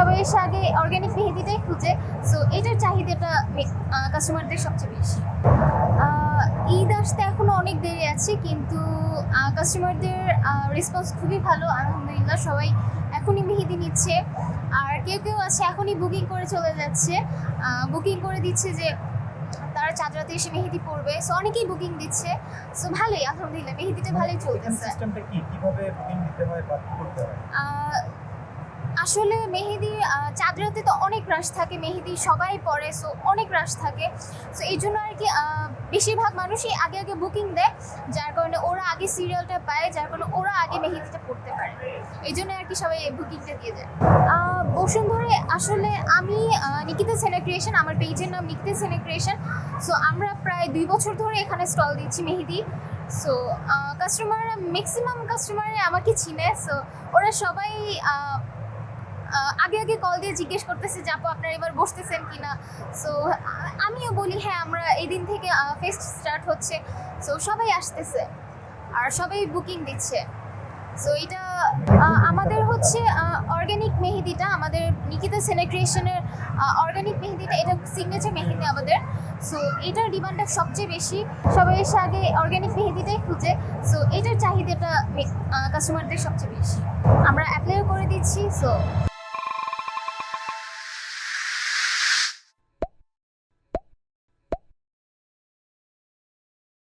সবাই এসে আগে অর্গানিক মেহেদিটাই খুঁজে। সো এটার চাহিদাটা কাস্টমারদের সবচেয়ে বেশি। ঈদ আসতে এখনো অনেক দেরি আছে, কিন্তু কাস্টমারদের রেসপন্স খুবই ভালো আলহামদুলিল্লাহ। সবাই এখনই মেহেদি নিচ্ছে, আর কেউ কেউ আছে এখনই বুকিং করে চলে যাচ্ছে, বুকিং করে দিচ্ছে যে তারা চাঁদ রাতে এসে মেহেদি পড়বে। সো অনেকেই বুকিং দিচ্ছে। সো ভালোই আলহামদুলিল্লাহ, মেহেদিটা ভালোই চলতেছে। সিস্টেমটা কি, কিভাবে বুকিং দিতে হয় বা কি করতে হয়? আসলে মেহেদি চাঁদ রাতে তো অনেক রাশ থাকে, মেহেদি সবাই পড়ে, সো অনেক রাশ থাকে। সো এই জন্য আর কি বেশিরভাগ মানুষই আগে আগে বুকিং দেয়, যার কারণে ওরা আগে সিরিয়ালটা পায়, যার কারণে ওরা আগে মেহেদিটা পড়তে পারে। এই জন্য আর কি সবাই বুকিংটা দিয়ে যায়। বসুন্ধরে আসলে আমি নিকিতা সেনা ক্রিয়েশন, আমার পেজের নাম নিকিতা সেনা ক্রিয়েশন। সো আমরা প্রায় 2 বছর ধরে এখানে স্টল দিচ্ছি মেহেদি। সো কাস্টমাররা ম্যাক্সিমাম কাস্টমাররা আমাকে চিনে। সো ওরা সবাই আগে আগে কল দিয়ে জিজ্ঞেস করতেছে যে আপু আপনারা এবার বসতেছেন কিনা। সো আমিও বলি হ্যাঁ, আমরা এই দিন থেকে ফেস্ট স্টার্ট হচ্ছে। সো সবাই আসতেছে আর সবাই বুকিং দিচ্ছে। সো এটা আমাদের হচ্ছে অর্গানিক মেহেদিটা, আমাদের নিকিতা সেনা ক্রিয়েশনের অর্গানিক মেহেদিটা, এটা সিগনেচার মেহেদি আমাদের। সো এটার ডিমান্ডটা সবচেয়ে বেশি, সবাই এসে আগে অর্গানিক মেহেদিটাই খুঁজে। সো এটার চাহিদাটা কাস্টমারদের সবচেয়ে বেশি, আমরা অ্যাপ্লাইও করে দিচ্ছি। সো